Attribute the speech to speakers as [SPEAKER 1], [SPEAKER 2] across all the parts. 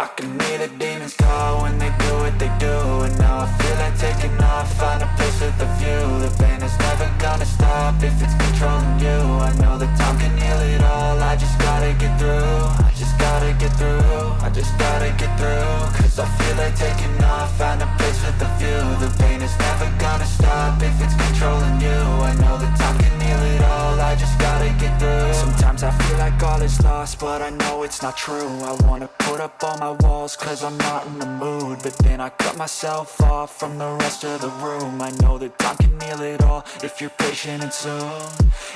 [SPEAKER 1] I can hear the demons call when they do what they do. And now I feel like taking off, find a place with a view. The pain is never gonna stop if it's controlling you. I know that time can heal it all, I just gotta get through. I just gotta get through, I just gotta get through. Cause I feel like taking off, find a place with a view. The pain is never gonna stop if it's controlling you. I know that time can heal it all, I just gotta get through. Sometimes I feel like all is lost, but I know it's not true. I wanna put up all my walls cause I'm not in the mood, but then I cut myself off from the rest of the room. I know that time can heal it all if you're patient, and soon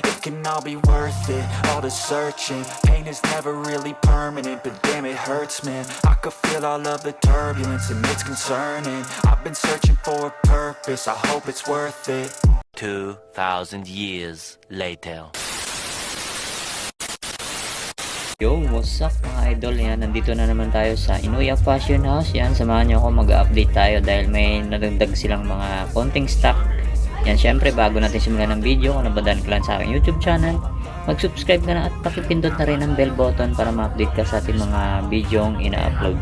[SPEAKER 1] it can all be worth it, all the searching. Pain is never really permanent, but damn it hurts, man. I could feel all of the turbulence and it's concerning. I've been searching for a purpose, I hope it's worth it.
[SPEAKER 2] 2,000 years later.
[SPEAKER 3] Yo, what's up mga idol? Yan, nandito na naman tayo sa Inuya Fashion House. Yan, samahan nyo ako, mag-update tayo dahil may nadagdag silang mga konting stock. Yan, syempre bago natin simulan ng video, kung nabadan ka lang sa aking YouTube channel, mag-subscribe ka na at pakipindot na rin ang bell button para ma-update ka sa ating mga videong ina-upload.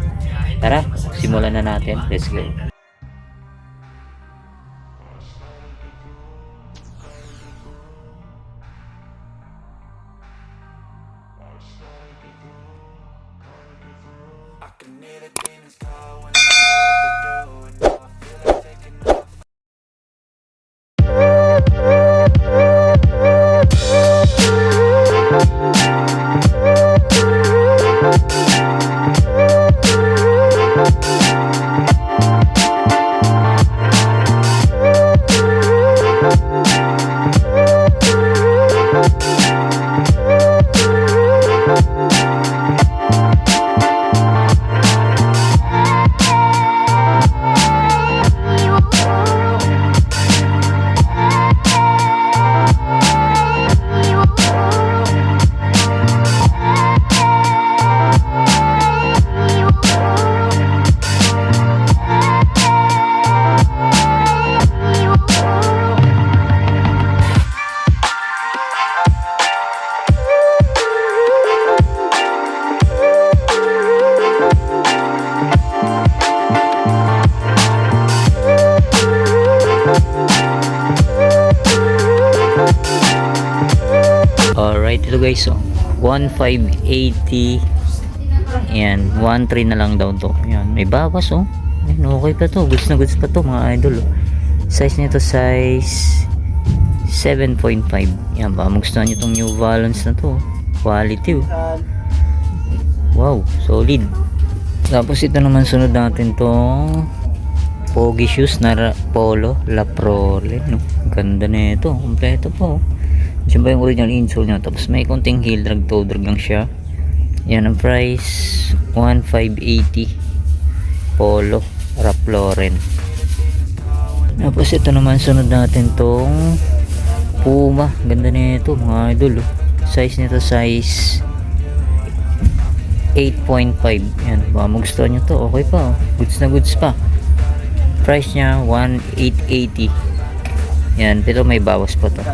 [SPEAKER 3] Tara, simulan na natin. Let's go.
[SPEAKER 1] I can hear the demons call when they do what they do. And now I feel like taking off.
[SPEAKER 3] Alright, ito guys, so 1,580. Yan, 1,3 na lang daw to. Yan, may bawas oh. Yan, okay pa to, goods na goods pa to mga idol oh. Size nito size 7.5. Yan, baka magustuhan nyo tong New Balance na to. Quality oh. Wow, solid. Tapos ito naman sunod natin tong Pogi shoes na Polo La Prole, no? Ganda na ito, kompleto po. Diyan ba yung original insole niya? Tapos may konting heel drag, toe drag lang siya. Yan ang price, 1,580. Polo Ralph Lauren. Tapos ito naman sunod natin tong Puma. Ganda na ito mga idol oh. Size nito size 8.5. Yan, baka magustuhan nyo to, okay pa oh. Goods na goods pa. Price niya 1,880. Yan, pero may bawas pa to.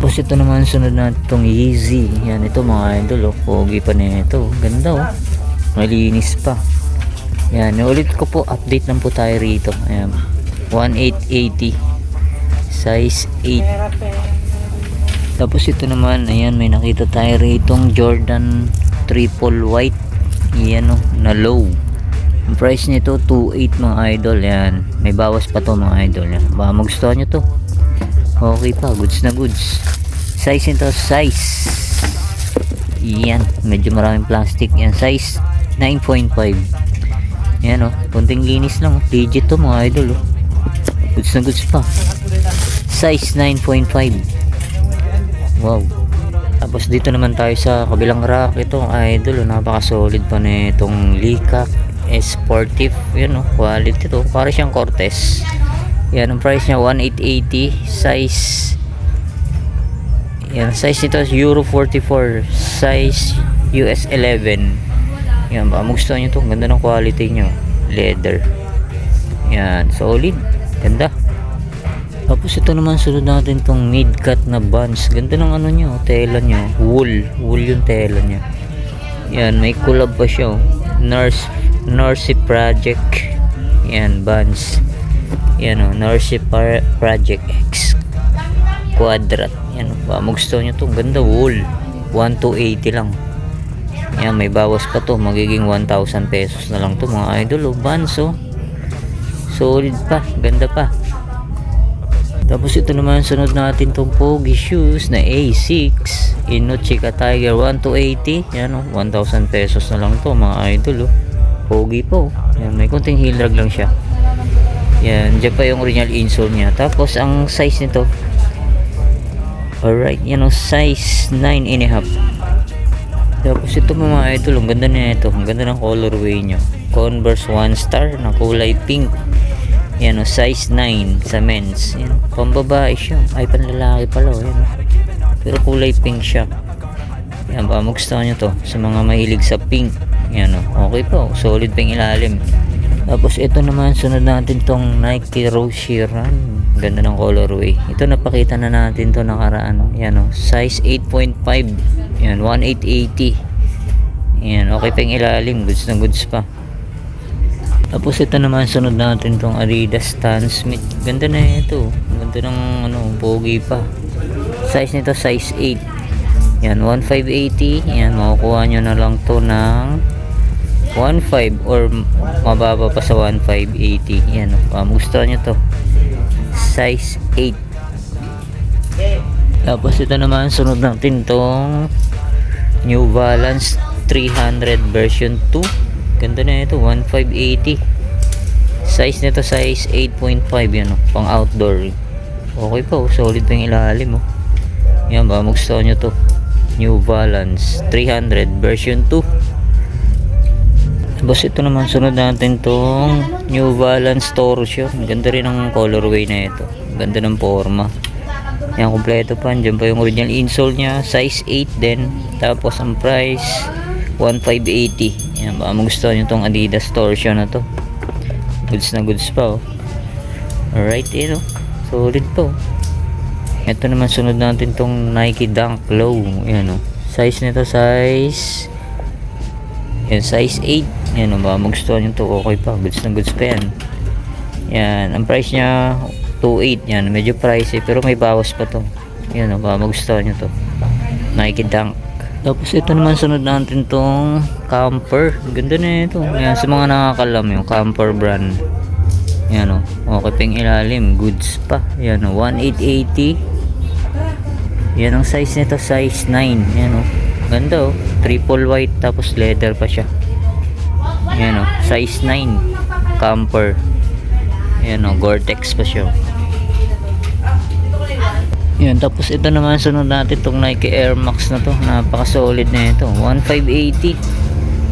[SPEAKER 3] Tapos ito naman sunod na itong Yeezy. Yan, ito mga idol oh. Pogi pa na ito, ganda oh. Malinis pa. Yan, ulit ko po, update lang po tayo rito. Ayan, 1,880 size 8. Tapos ito naman, ayan, may nakita tayo ritong Jordan triple white. Yan oh, na low. Ang price nito 2,800 mga idol. Yan, may bawas pa to mga idol. Yan, baka magustuhan nyo to, okay pa, goods na goods. Size nito size, yan, medyo maraming plastic. Yan, size 9.5. yan oh, konting linis lang oh. Legit to mga idol oh. Goods na goods pa. Size 9.5. Wow. Tapos dito naman tayo sa kabilang rack. Ito idol oh, napaka solid pa na itong Likak Sportive. Yan oh, quality to, para siyang Cortez. Yan, ang price niya 1,880. Size, yan, size nito Euro 44, size US 11. Yan, baka magustuhan nyo to, ganda ng quality nyo, leather. Yan, solid, ganda. Tapos ito naman sunod natin tong mid-cut na buns. Ganda ng ano nyo, tela nyo, wool yung tela nyo. Yan, may collab pa siya oh. Norse Project. Yan, Vans. Yan o, Norse Project X Quadrat. Yan o, baka gusto nyo to. Ganda, wool. 1,280 lang. Yan, may bawas pa to. Magiging 1,000 pesos na lang to mga idol o. Vans o. Solid pa. Ganda pa. Tapos ito naman sunod natin tong Pogi shoes na A6 Inochika Tiger 1,280. Yan o, 1,000 pesos na lang to mga idol o. Pogi po. Yan, may konting heel drag lang siya. Yan, dyan pa yung original insole niya. Tapos ang size nito, alright, yan o, size 9.5. Tapos ito mga idol, ang ganda na ito. Ang ganda ng colorway nyo. Converse 1 star na kulay pink. Yan o, size 9 sa men's. Yan, pambabae siya. Ay, panlalaki pala o. Yan, o. Pero kulay pink siya. Yan, baka magustuhan nyo to sa mga mahilig sa pink. Yan o, okay po. Solid pang ilalim. Tapos ito naman, sunod natin tong Nike Rose Sheeran. Ganda ng colorway. Ito napakita na natin to nakaraan. Yan o, size 8.5. Yan, 1,880. Yan, okay pang ilalim. Goods na goods pa. Tapos ito naman sunod natin tong Adidas Stan Smith. Ganda na ito. Ganda ng pogi pa. Size nito size 8. Yan, 1,580. Yan, makukuha nyo na lang to ng 1,500 or mababa pa sa 1,580. Yan, gusto nyo to. Size 8. Tapos ito naman sunod natin tong New Balance 300 version 2. Ganda na ito, 1,580. Size nito size 8.5 yan, pang outdoor. Okay po, solid pang ilalim. Yan, baka magustuhan nyo to. New Balance 300 version 2. Tapos ito naman sunod natin tong New Balance Torsion. Ganda rin ang colorway na ito. Ganda ng forma. Yan, kompleto pa. Diyan pa yung original insole nya, size 8 din. Tapos ang price 1,580. Yan, baka magustuhan nyo tong Adidas Torsion na to. Goods na goods pa oh. Alright, solid po. Ito naman sunod natin tong Nike Dunk Low. Yan oh. Size nito size size 8. Yan oh, baka magustuhan nyo to. Okay pa, goods na goods pa yan. Yan, ang price nya 2,800. Yan, medyo pricey pero may bawas pa to. Yan oh, baka magustuhan nyo to. Nike Dunk. Tapos ito naman sunod natin tong Camper. Ganda na ito. Yan, sa mga nakakalam yung Camper brand. Yan o. Okay pang ilalim. Goods pa. Yan o. 1,880. Yan ang size nito. Size 9. Yan o. Ganda o. Triple white. Tapos leather pa siya. Yan o. Size 9. Camper. Yan o. Gore-Tex pa siya. Yan, tapos ito naman sunod natin itong Nike Air Max na to. Napaka solid na ito. 1,580.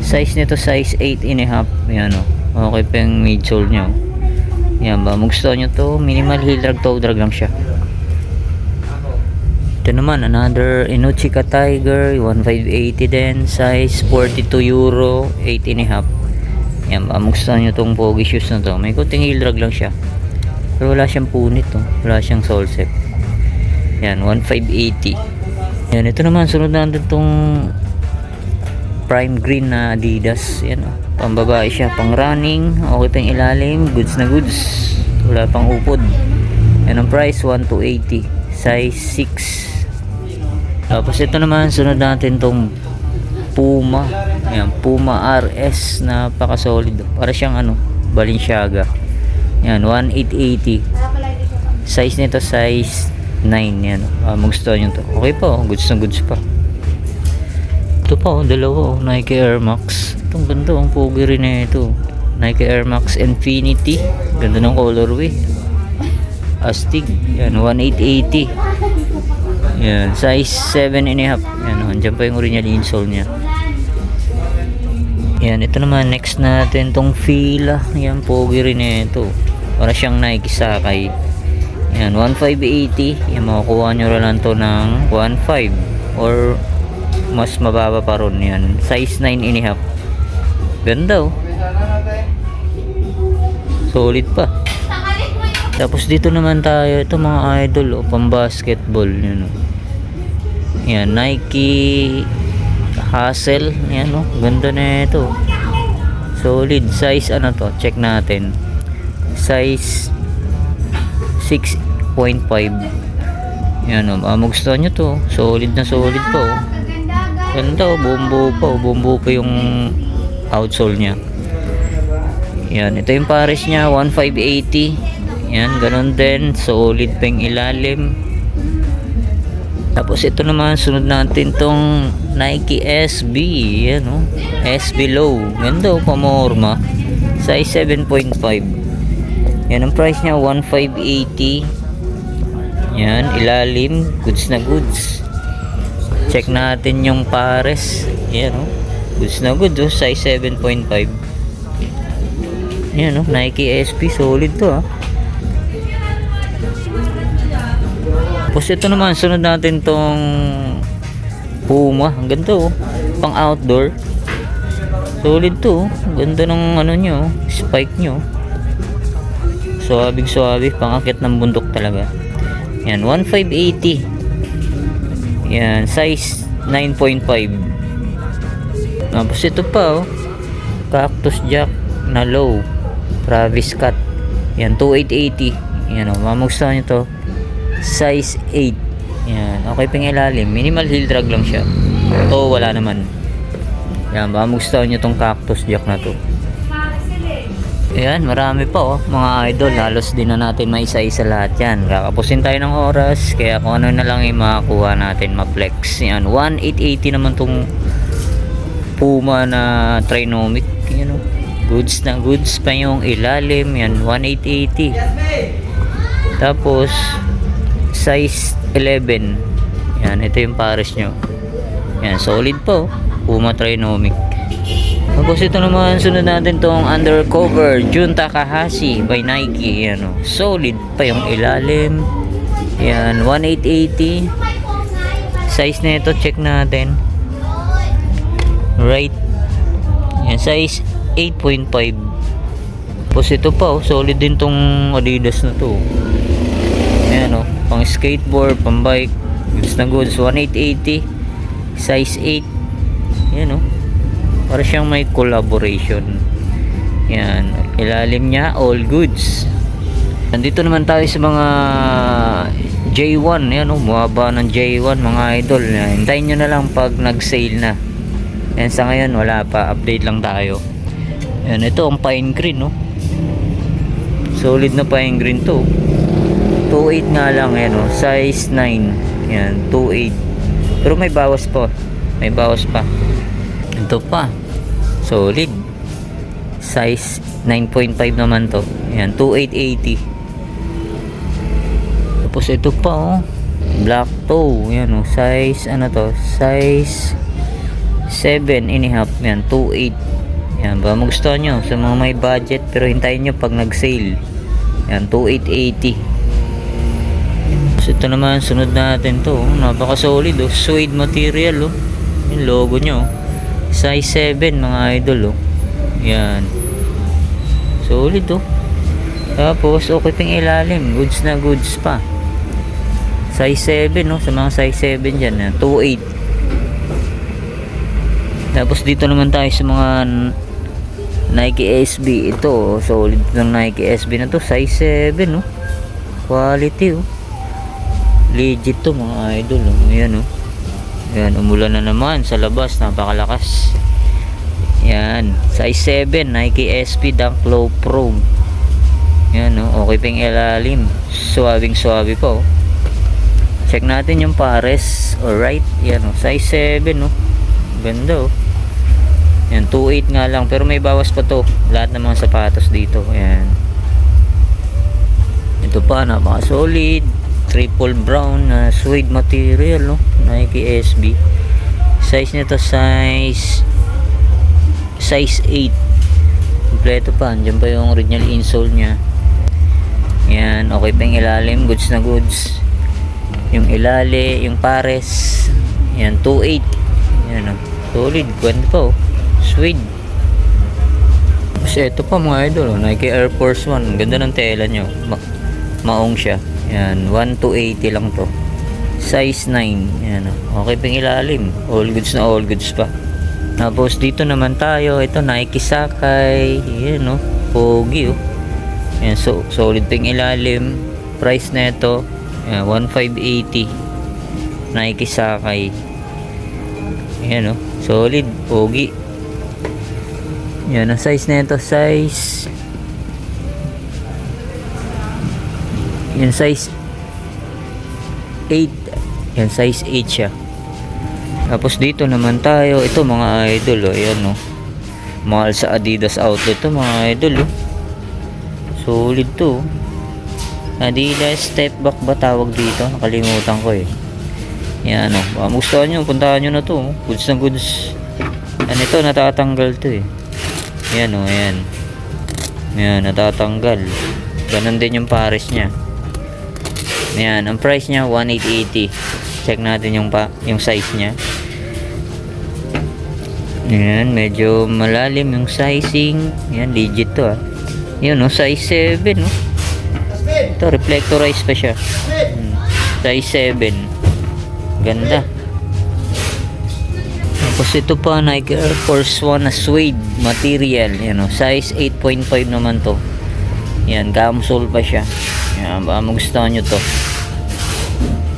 [SPEAKER 3] Size nito size 8.5. Yan o. Okay pa yung midsole nyo. Yan ba, magustuhan nyo to. Minimal heel drag, toe drag lang siya. Ito naman another Inochika Tiger 1,580 din. Size 42 euro, 8.5. Yan ba, magustuhan nyo tong pogi shoes na to. May kunting heel drag lang siya. Pero wala siyang punit to. Wala siyang sole set. Yan, 1,580. Yan, ito naman sunod natin itong Prime Green na Adidas. Yan o, pambabae siya, pang running. Okay pang ilalim, goods na goods. Wala pang upod. Yan ang price, 1,280. Size 6. Tapos ito naman sunod natin itong Puma. Yan, Puma RS. Napaka-solid. Para siyang Balenciaga. Yan, 1,880. Size nito size 9. Yan, magustuhan nyo to. Okay pa, goods na goods pa. Ito pa, dalawa Nike Air Max. Itong ganda, ang pogi rin na ito. Nike Air Max Infinity. Ganda ng colorway. Astig. Yan, 1,880. Yan, size 7.5. Yan, andyan pa yung original insole nya. Yan, ito naman next natin tong Fila. Yan, pogi rin na ito. Para siyang Nike Sakay. Yan, 1,580. Yan, makukuha nyo lang to ng 1,500 or mas mababa pa ron. Yan, size 9.5. Ganda oh. Solid pa. Tapos dito naman tayo, ito mga idol pang basketball. Yan, yan, Nike Hustle. Yan ganda na ito. Solid size ano to, check natin. Size 6.5. Yan o, magustuhan nyo to. Solid na solid po. Ganda o, bumbo pa yung outsole nya. Yan, ito yung pares nya, 1,580. Yan, ganun din, solid pa yung ilalim. Tapos ito naman, sunod natin tong Nike SB. Yan o, SB Low. Ganda o, pamorma. Size 7.5. Yan, ang price nya, 1,580. Yan, ilalim, goods na goods. Check natin yung pares. Yan o, goods na goods o, size 7.5. Yan o, Nike SB, solid to Tapos ito naman, sunod natin tong Puma. Ang ganda o, pang outdoor. Solid to ganda ng ano nyo, spike nyo. Suwabig, pang akit ng bundok talaga. Yan, 1,580. Yan, size 9.5. Tapos ito pa Cactus Jack na low, Travis Scott. Yan, 2,880. Yan o, mamugustuhan nyo to. Size 8. Yan, okay pang ilalim. Minimal heel drag lang siya. Ito, wala naman. Yan, mamugustuhan nyo tong Cactus Jack na to. Ayan, marami pa mga idol. Halos din na natin maisa-isa lahat yan. Kakapusin tayo ng oras. Kaya kung ano na lang yung makakuha natin, ma-flex. Yan, 1,880 naman tong Puma na Trinomic. Yan o, goods na goods pa yung ilalim. Yan, 1,880. Tapos size 11. Yan, ito yung pares nyo. Yan, solid po, Puma Trinomic. Tapos ito naman, sunod natin tong Undercover Jun Takahashi by Nike. Yan o, solid pa yung ilalim. Yan, 1,880. Size na ito, check natin. Right. Yan, size 8.5. Tapos ito pa solid din tong Adidas na to. Yan o, pang skateboard, pang bike, goods na goods, 1,880. Size 8. Yan o, para siyang may collaboration. Yan, ilalim niya, all goods. Nandito naman tayo sa mga J1. Yan o, bumaba ng J1 mga idol. Hintayin nyo na lang pag nag-sale na. Yan, sa ngayon wala pa, update lang tayo. Yan, ito ang pine green no. Solid na pine green to. 2.8 nga lang yan o, size 9. Yan, 2.8. Pero may bawas pa. May bawas pa. Ito pa, solid, size 9.5 naman to. Yan, 2,880. Tapos ito pa black toe. Yan size ano to, size 7.5. Yan, 2.8. Yan, ba magustuhan nyo sa mga may budget, pero hintayin nyo pag nag sale. Yan, 2,880. Tapos ito naman, sunod natin to. Napaka solid suede material yung logo nyo. Size 7 mga idol Yan, solid Tapos okay pang ilalim, goods na goods pa. Size 7 sa mga size 7 dyan, 2.8. Tapos dito naman tayo sa mga Nike SB. Ito solid ng Nike SB na to, size 7 quality legit to mga idol Ayan Yan, umulan na naman sa labas, napakalakas. Yan, size 7 Nike SB Dunk Low Pro. Yan okay pang ilalim, suwabing pa Check natin yung pares. Alright, yan size 7 ganda Yan, 2.8 nga lang, pero may bawas pa to. Lahat ng mga sapatos dito. Yan, ito pa, napaka solid, triple brown na suede material Nike SB. Size nito size 8. Kompleto pa, andyan pa yung original insole nya. Yan, okay pang ilalim, goods na goods. Yung ilali, yung pares. Yan, 2.8. Yan solid, ganda pa suede. Kasi ito pa mga idol Nike Air Force 1. Ganda ng tela nyo, maong siya. Yan, 1,280 lang to. Size 9. Yan okay pang ilalim. All goods na all goods pa. Tapos dito naman tayo, ito Nike Sakay, yan oh, pogi oh. Yan, so solid ping ilalim. Price na ito, yan, 1,580. Nike Sakay. Yan oh, solid, pogi. Yan, ang size na ito, size yan, size 8. Yan, size 8 siya. Tapos dito naman tayo, ito mga idol oh, ayan oh. Mahal sa Adidas outlet to mga idol oh. Solid to. Adidas step back ba tawag dito? Nakalimutan ko eh. Yan oh, baka gustuhan nyo, puntahan nyo na to oh. Goods na goods. Ano ito, natatanggal to eh. Yan oh, ayan. Yan, natatanggal. Ganon din yung pares nya. Yan, ang price nya 1,880. Check natin yung size nya. Yan, medyo malalim yung sizing. Yan, legit to ah. Yun oh, size 7 oh. Ito, reflectorized pa siya. Size 7. Ganda. Tapos ito pa, Nike Air Force 1 na suede material. Yan oh, size 8.5 naman to. Yan, camisole pa siya. Yan, baka magustuhan nyo to.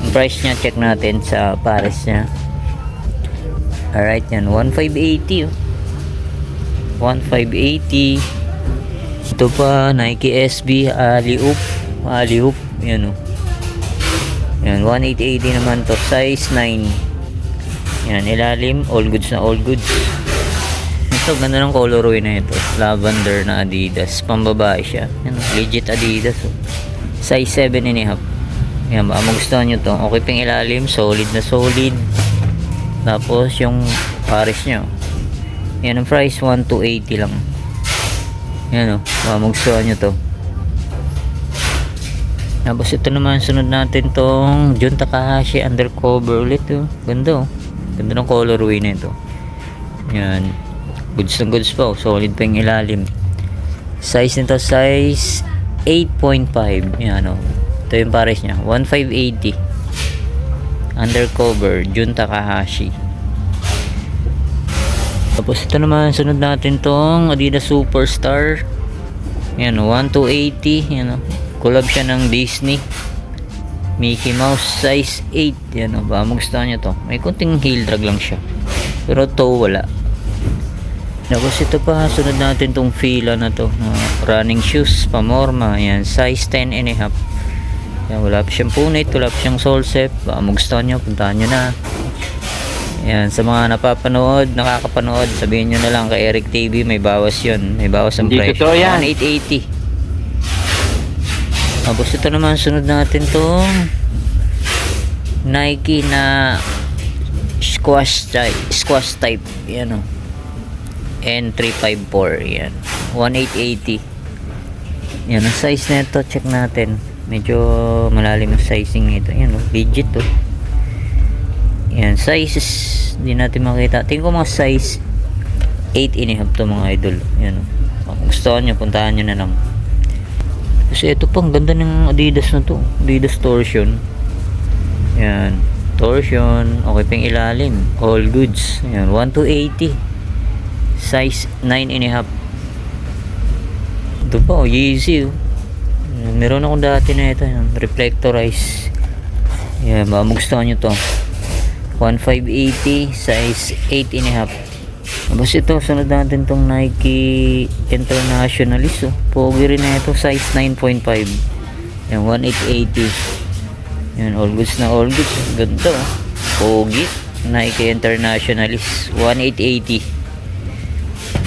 [SPEAKER 3] Ang price nya, check natin sa pares nya. Alright, yan, 1,580 oh. 1,580. Ito pa, Nike SB alley hoop. Yan oh. Yan, 1,880 naman to. Size 9. Yan, ilalim, all goods na all goods. Ito, ganda ng colorway na ito. Lavender na Adidas. Pambabae siya. Yan, legit Adidas oh. Size 7.5. Yan, baka magustuhan nyo to. Okay pang ilalim, solid na solid. Tapos yung pares nyo, yan ang price, 1,280 lang. Yan o, magustuhan nyo to. Tapos ito naman, sunod natin tong Jun Takahashi undercover ulit oh. Ganda oh, ganda ng colorway na ito. Yan, goods na goods pa oh. Solid pa yung ilalim. Size nito, size 8.5. Yan oh, ito yung pares nya, 1,580. Undercover Jun Takahashi. Tapos ito naman, sunod natin tong Adidas Superstar. Yan o, 1,280. Yan o, collab siya ng Disney Mickey Mouse, size 8. Yan o, baka magustuhan nyo to. May kunting heel drag lang siya, pero to wala. Tapos ito pa, sunod natin tong Fila na to, running shoes Pamorma. Yan, size 10.5. Yan, wala pa siyang punit, wala pa siyang sole set. Baka magustuhan nyo, puntahan nyo na. Yan, sa mga napapanood, nakakapanood, sabihin nyo na lang kay Eric TV, may bawas yun. May bawas ang price. 1,880. Tapos ito naman, sunod natin tong Nike na squash type. Yan o, N354. Yan, 1,880. Yan, ang size na ito, check natin. Medyo malalim yung sizing nito. Yan oh, legit to. Yan, sizes hindi natin makita. Tingin ko mga size 8.5 to mga idol. Yan oh. Kung gustuhan nyo, puntahan nyo na lang. Kasi ito pang ganda ng Adidas na to. Adidas Torsion. Yan, Torsion. Okay pang ilalim, all goods. Yan, 1,280. Size 9.5. Ito pa oh, Yeezy oh. Meron akong dati na ito, reflectorized. Yan, baka magustuhan nyo to. 1,580, size 8.5. Tapos ito, sunod natin tong Nike Internationalist oh. Pogi rin na ito, size 9.5. Yan, 1,880. Yan, all goods na all goods. Ganda oh, pogi. Nike Internationalist, 1,880.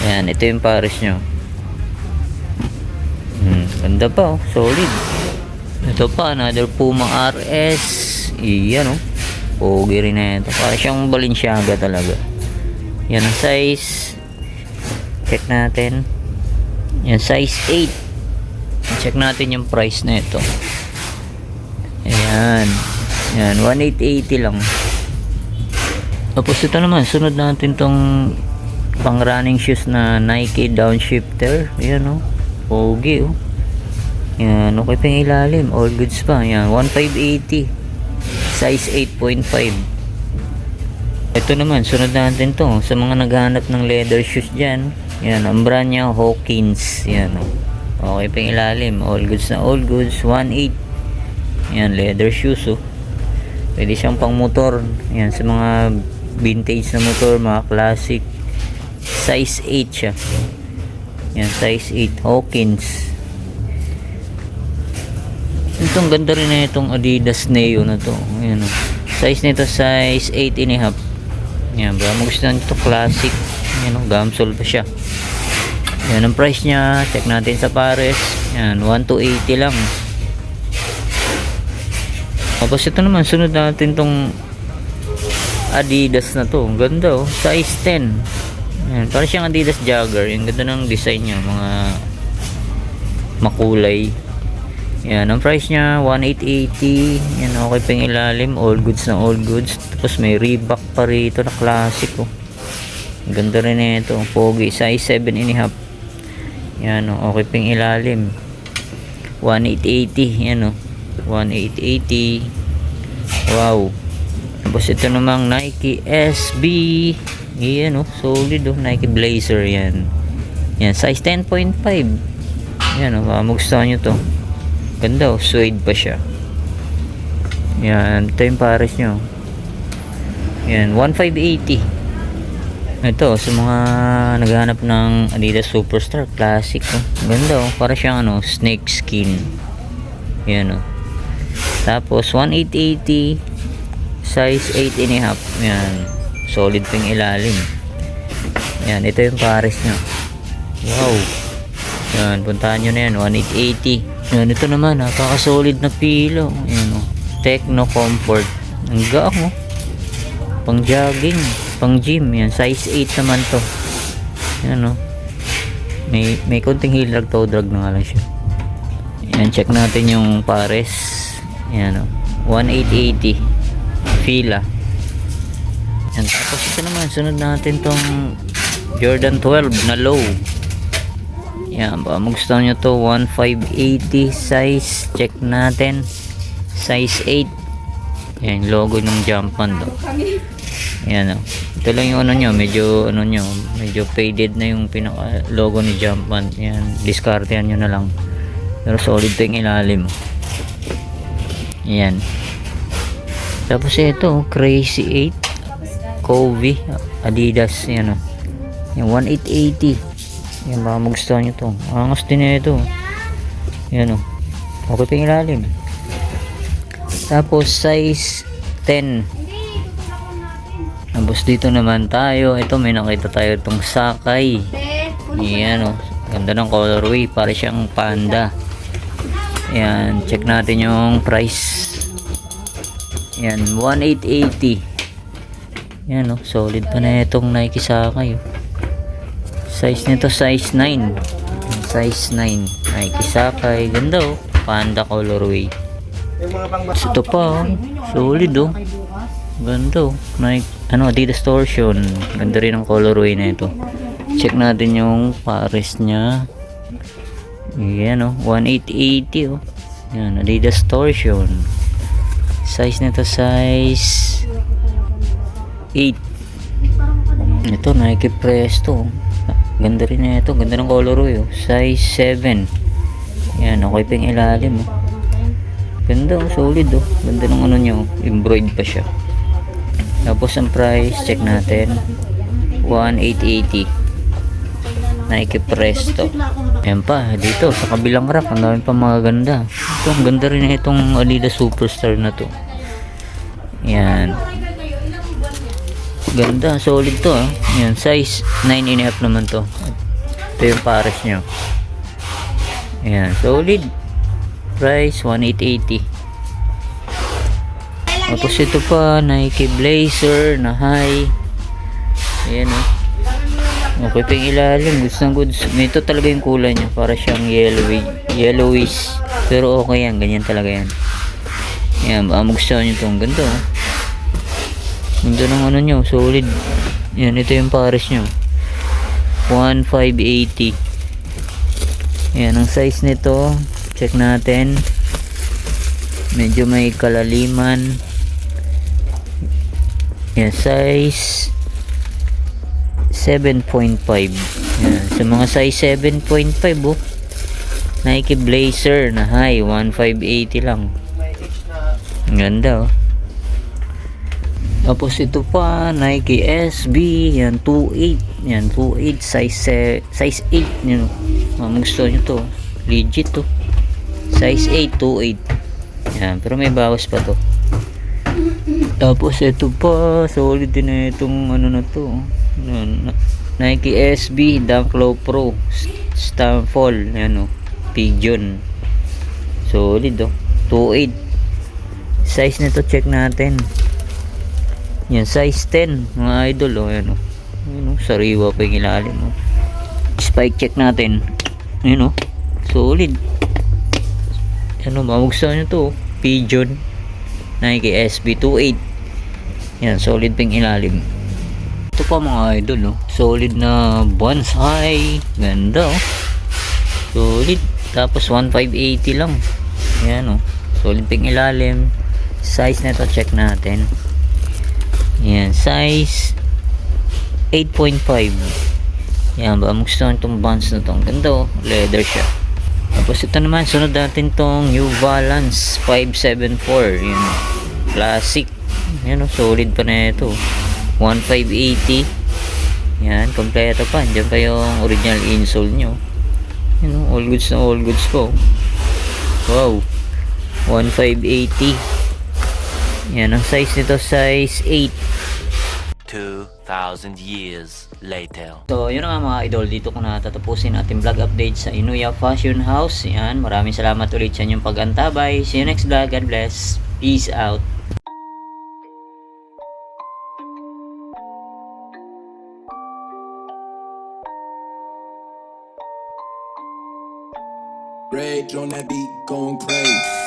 [SPEAKER 3] Yan, ito yung pares nyo. Ganda pa oh, solid. Ito pa, another Puma RS. Iyan oh, pogi rin na ito. Para siyang Balenciaga talaga. Yan ang size. Check natin. Yan, size 8. Check natin yung price na ito. Ayan. Yan, 1,880 lang. Tapos ito naman, sunod natin tong pang running shoes na Nike Downshifter. Ayan oh, pogi oh. Yan, okay pa yung ilalim, all goods pa. Yan, 1,580. Size 8.5. Ito naman, sunod natin to. Sa mga naghahanap ng leather shoes dyan. Yan, ang brand niya, Hawkins. Yan, oh. Okay pa yung ilalim. All goods na all goods. 1.8. Yan, leather shoes, oh. Pwede siyang pang motor. Yan, sa mga vintage na motor, mga classic. Size 8 siya. Yan, size 8. Hawkins. Itong ganda rin na itong Adidas Neo na to. Yan, oh. Size nito, size 8.5. Yan, baka magustuhan ito, classic. Yan, oh, gamsol pa siya. Yan ang price niya. Check natin sa pares. Yan, 1,280 lang. Tapos ito naman, sunod natin tong Adidas na to. Ang ganda, oh. Size 10. Yan, parang siyang Adidas Jogger. Yung ganda ng design niya, mga makulay. Yan, ang price niya 1,880. Yan, okay pa yung ilalim. All goods na all goods. Tapos may Reebok pa rito na classic, oh. Ang ganda rin na ito. Pogi, size 7.5. Yan, oh, okay pa yung ilalim. 1,880. Yan, oh. 1,880. Wow. Tapos ito namang Nike SB. Yan, oh, solid, oh. Nike Blazer, yan. Yan, size 10.5. Yan, oh, magustuhan nyo to. Ganda, oh, suede pa siya. Yan, ito yung pares nyo. Yan, 1,580. Ito, sa mga naghahanap ng Adidas Superstar Classic, oh. Ganda, oh, para siyang ano, snake skin. Yan, oh. Tapos 1,880, size 8.5. Yan, solid pang ilalim. Yan, ito yung pares niya. Wow. Yan, puntahan nyo na yan, 1,880. Yan, ito naman, napaka-solid na pilo. Yan, oh. Techno Comfort. Ang gaang, oh. Pang jogging, pang gym. Yan, size 8 naman to. Yan, oh. May konting heel drag, toe drag na nga lang siya. Yan, check natin yung pares. Yan, oh. 1,880. Fila. Yan, tapos ito naman, sunod natin tong Jordan 12 na low. Yan, baka magustuhan nyo to. 1,580 size. Check natin. Size 8. Yan, logo ng Jumpman, oh. Yan, oh. Ito lang yung ano nyo, medyo faded na yung pinaka logo ni Jumpman. Yan, discartean nyo na lang. Pero solid to yung ilalim. Yan. Tapos ito, Crazy 8 Covey Adidas. Yan, oh. Yan, 1,880. Yan, baka magustuhan nyo to. Angas din na ito. Yan, oh. Okay pa yung ilalim. Tapos size 10. Tapos dito naman tayo. Ito, may nakita tayo itong Sakay. Yan, oh. Ganda ng colorway. Para siyang panda. Yan, check natin yung price. Yan, 1,880. Yan, oh, solid pa na itong Nike Sakay, oh. Size nito, size 9. Size 9. Nike Sakay. Ganda, oh. Panda colorway. Ito pa, oh. Solid, oh. Ganda, oh. Nike, Adidas Torsion. Ganda rin ang colorway na ito. Check natin yung pares niya. Yan, oh. 1,880, oh. Yan, Adidas Torsion. Size nito, size 8. Ito, Nike Presto. Ganda rin na ito. Ganda ng colorway, oh. Size 7. Yan, okay pa yung ilalim, oh. Ganda, oh. Solid, oh. Ganda ng ano nyo. Embroid pa siya. Tapos ang price, check natin. 1,880. Nike Presto. Ayan pa, dito sa kabilang rack, ang dami pa mga ganda. Ito, ang ganda rin na itong Adidas Superstar na to. Yan. Ganda, solid to, ah. Yan, size 9.5 naman to. Ito yung pares nyo. Yan, solid. Price 1,880. Tapos ito pa, Nike Blazer na high. Ayan, oh. Okay pa yung ilalim, goods ng goods. Ito talaga yung kulay niya, para siyang yellowish. Pero okay yan, ganyan talaga yan. Yan, baka magustuhan nyo ito. Ang ganda, oh. Ganda ng ano nyo, solid. Yan, ito yung pares nyo. 1,580. Yan, ang size nito, check natin. Medyo may kalaliman. Yan, size 7.5. Yan, sa mga size 7.5 oh. Nike Blazer na high, 1580 lang. Ang ganda oh. Tapos ito pa, Nike SB, yan 28. Yan 28 size 8 yan. Gusto nyo to. Legit to. Size 8 28. Yan, pero may bawas pa to. Tapos ito pa, solid din na itong ano na to. Nike SB Dunk Low Pro Stamfall, yan oh. Pigeon. Solid oh. 28. Size nito check natin. Yan, size 10 mga idol oh, yan oh. Yan oh, sariwa pa yung ilalim oh. Spike check natin. Yan oh, solid. Yan oh, magustuhan nyo to oh. Pigeon Nike SB 28. Yan, solid pa yung ilalim. Ito pa mga idol oh, solid na bonsai. Ganda oh, solid. Tapos 1580 lang. Yan oh, solid pa yung ilalim. Size na to check natin. Yan, size 8.5. Yan, ba gusto nyo itong bands na to. Ang ganda oh, leather siya. Tapos ito naman, sunod natin tong New Balance 574. Yan, classic. Yan oh, solid pa na ito. 1580. Yan, kompleto pa. Diyan pa yung original insole nyo. Yan oh, all goods na all goods po. Wow, 1580. Yan, ang size nito size 8.
[SPEAKER 2] 2,000 years later.
[SPEAKER 3] So, yun na nga mga idol, dito ko na tatapusin ating vlog update sa Inuya Fashion House. Yan, maraming salamat ulit sa inyong pag-antabay. See you next vlog. God bless. Peace out.
[SPEAKER 4] Rage on that beat, going crazy.